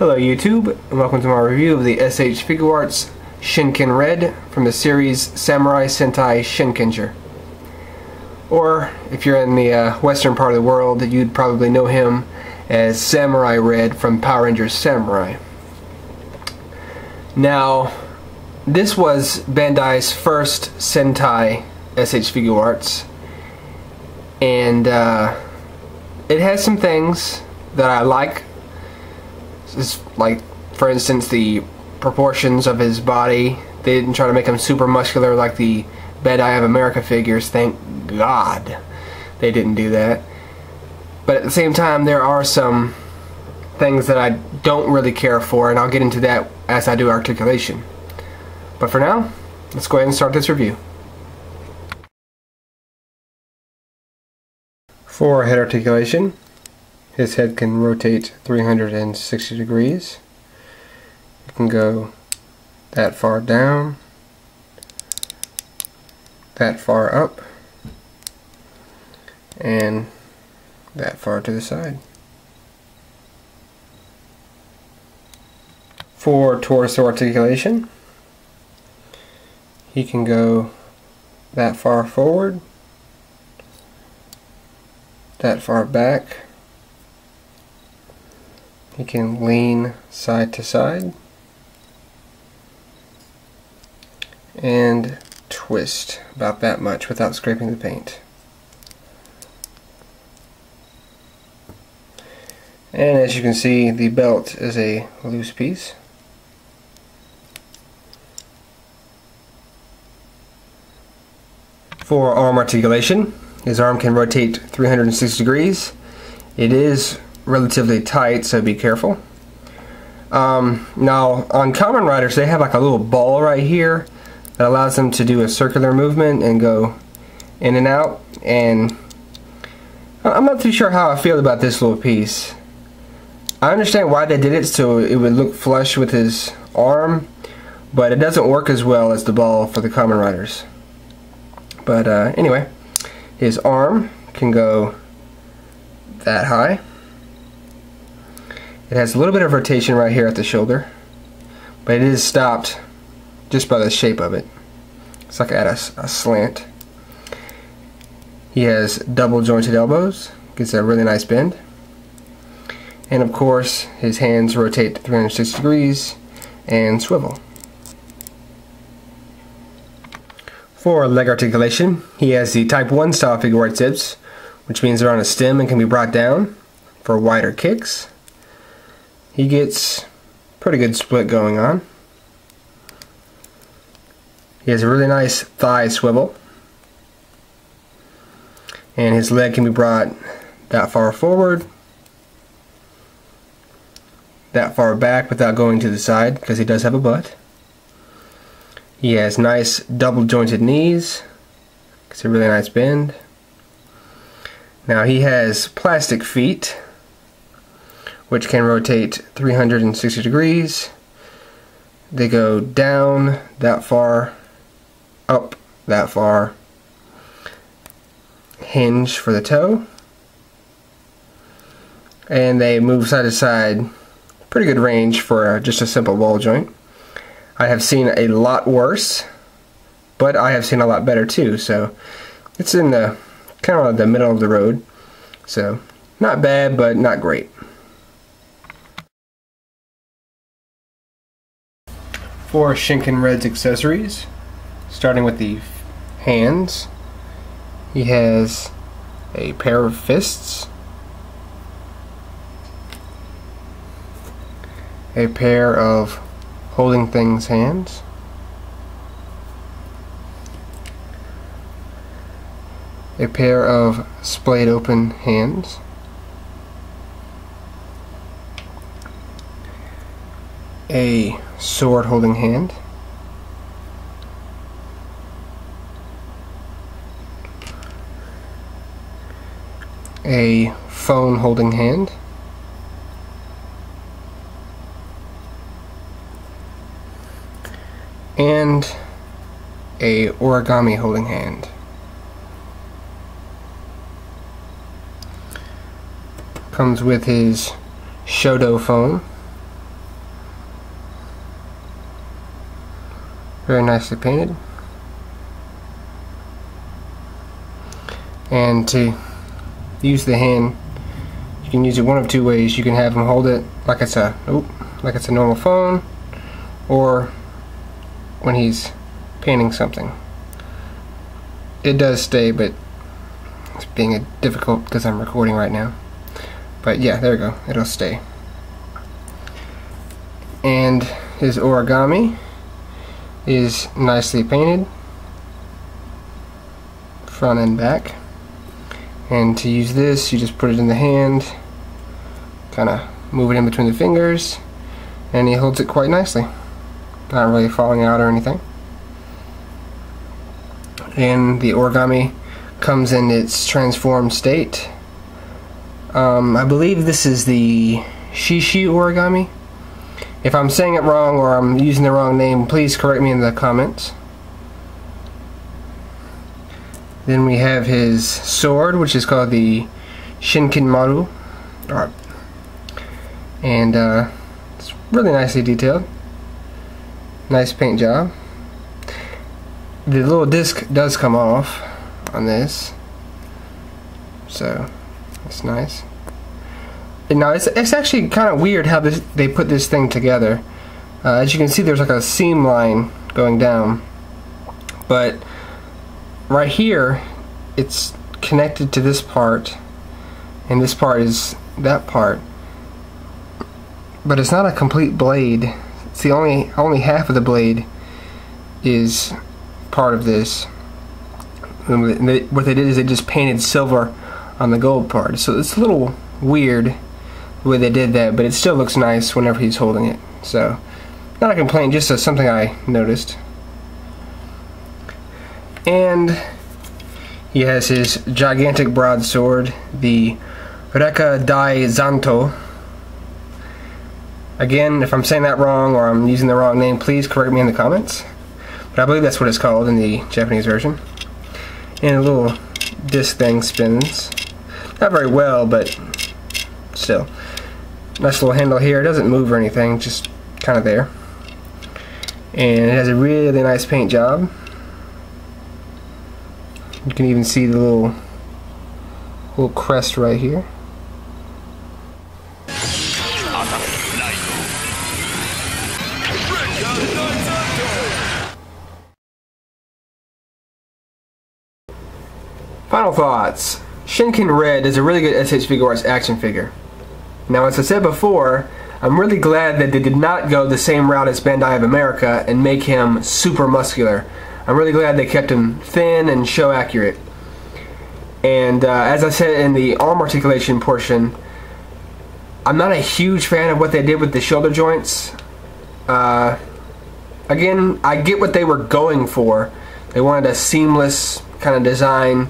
Hello YouTube, and welcome to my review of the SH Figuarts Shinken Red from the series Samurai Sentai Shinkenger. Or, if you're in the western part of the world, you'd probably know him as Samurai Red from Power Rangers Samurai. Now, this was Bandai's first Sentai SH Figuarts, and it has some things that I like. Like, for instance, the proportions of his body. They didn't try to make him super muscular like the Bandai of America figures. Thank God they didn't do that. But at the same time, there are some things that I don't really care for, and I'll get into that as I do articulation. But for now, let's go ahead and start this review. For head articulation, his head can rotate 360 degrees. It can go that far down, that far up, and that far to the side. For torso articulation, he can go that far forward, that far back. He can lean side to side and twist about that much without scraping the paint. And as you can see, the belt is a loose piece. For arm articulation, his arm can rotate 360 degrees. It is relatively tight, so be careful. Now, on Kamen Riders, they have like a little ball right here that allows them to do a circular movement and go in and out, and I'm not too sure how I feel about this little piece. I understand why they did it, so it would look flush with his arm, but it doesn't work as well as the ball for the Kamen Riders. But anyway, his arm can go that high. It has a little bit of rotation right here at the shoulder, but it is stopped just by the shape of it. It's like at a slant. He has double jointed elbows, gets a really nice bend. And of course, his hands rotate 360 degrees and swivel. For leg articulation, he has the Type 1 style Figuarts zips, which means they're on a stem and can be brought down for wider kicks. He gets pretty good split going on. He has a really nice thigh swivel, and his leg can be brought that far forward, that far back without going to the side, because he does have a butt. He has nice double jointed knees, gets a really nice bend. Now he has plastic feet, which can rotate 360 degrees. They go down that far, up that far, hinge for the toe, and they move side to side. Pretty good range for just a simple ball joint. I have seen a lot worse, but I have seen a lot better too, so it's in the kind of the middle of the road. So not bad, but not great. For Shinken Red's accessories, starting with the hands, he has a pair of fists, a pair of holding things hands, a pair of splayed open hands, a sword holding hand, a phone holding hand, and a origami holding hand. Comes with his Shodo phone, Very nicely painted. And to use the hand, you can use it one of two ways. You can have him hold it like it's a normal phone, or when he's painting something. It does stay, but it's being difficult because I'm recording right now. But yeah, there we go. It'll stay. And his origami is nicely painted, front and back. And to use this, you just put it in the hand, kind of move it in between the fingers, and he holds it quite nicely. Not really falling out or anything. And the origami comes in its transformed state. I believe this is the Shishi origami. If I'm saying it wrong or I'm using the wrong name, please correct me in the comments. Then we have his sword, which is called the Shinken Maru. And it's really nicely detailed. Nice paint job. The little disc does come off on this, so that's nice. And now it's actually kind of weird how they put this thing together. As you can see, there's like a seam line going down, but right here it's connected to this part, and this part is that part, but it's not a complete blade. It's the only half of the blade is part of this. And what they did is they just painted silver on the gold part, so it's a little weird the way they did that, but it still looks nice whenever he's holding it. So not a complaint, just something I noticed. And he has his gigantic broadsword, the Reka Dai Zanto. Again, if I'm saying that wrong or I'm using the wrong name, please correct me in the comments. But I believe that's what it's called in the Japanese version. And a little disc thing spins. Not very well, but still. Nice little handle here. It doesn't move or anything, just kind of there. And it has a really nice paint job. You can even see the little crest right here. Final thoughts. Shinken Red is a really good SH Figuarts action figure. Now, as I said before, I'm really glad that they did not go the same route as Bandai of America and make him super muscular. I'm really glad they kept him thin and show accurate. And as I said in the arm articulation portion, I'm not a huge fan of what they did with the shoulder joints. Again, I get what they were going for. They wanted a seamless kind of design,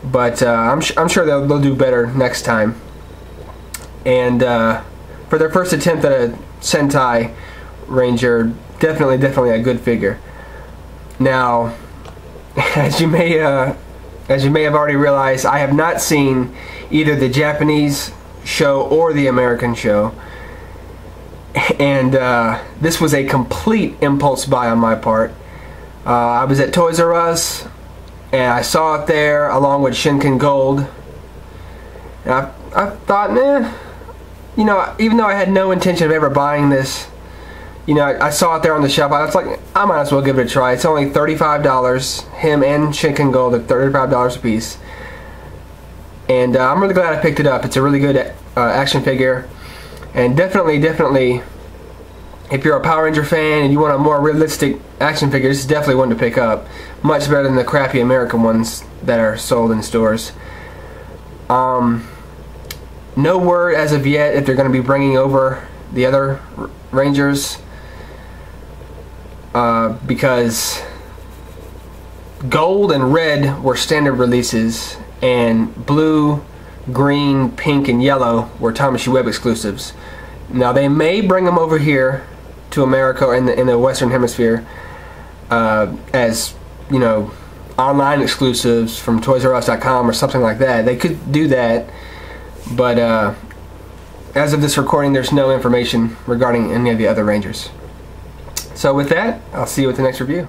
but I'm sure they'll do better next time. And for their first attempt at a Sentai Ranger, definitely a good figure. Now, as you may have already realized, I have not seen either the Japanese show or the American show, and this was a complete impulse buy on my part. I was at Toys R Us and I saw it there along with Shinken Gold, and I thought, you know, even though I had no intention of ever buying this, you know, I saw it there on the shelf. I was like, I might as well give it a try. It's only $35. Him and Shinken Gold are $35 a piece. And I'm really glad I picked it up. It's a really good action figure. And definitely, if you're a Power Ranger fan and you want a more realistic action figure, this is definitely one to pick up. Much better than the crappy American ones that are sold in stores. No word as of yet if they're going to be bringing over the other Rangers, because Gold and Red were standard releases, and Blue, Green, Pink, and Yellow were Tamashii Web exclusives. Now they may bring them over here to America or in the Western Hemisphere as, you know, online exclusives from ToysRUs.com or something like that. They could do that. But as of this recording, there's no information regarding any of the other Rangers. So with that, I'll see you with the next review.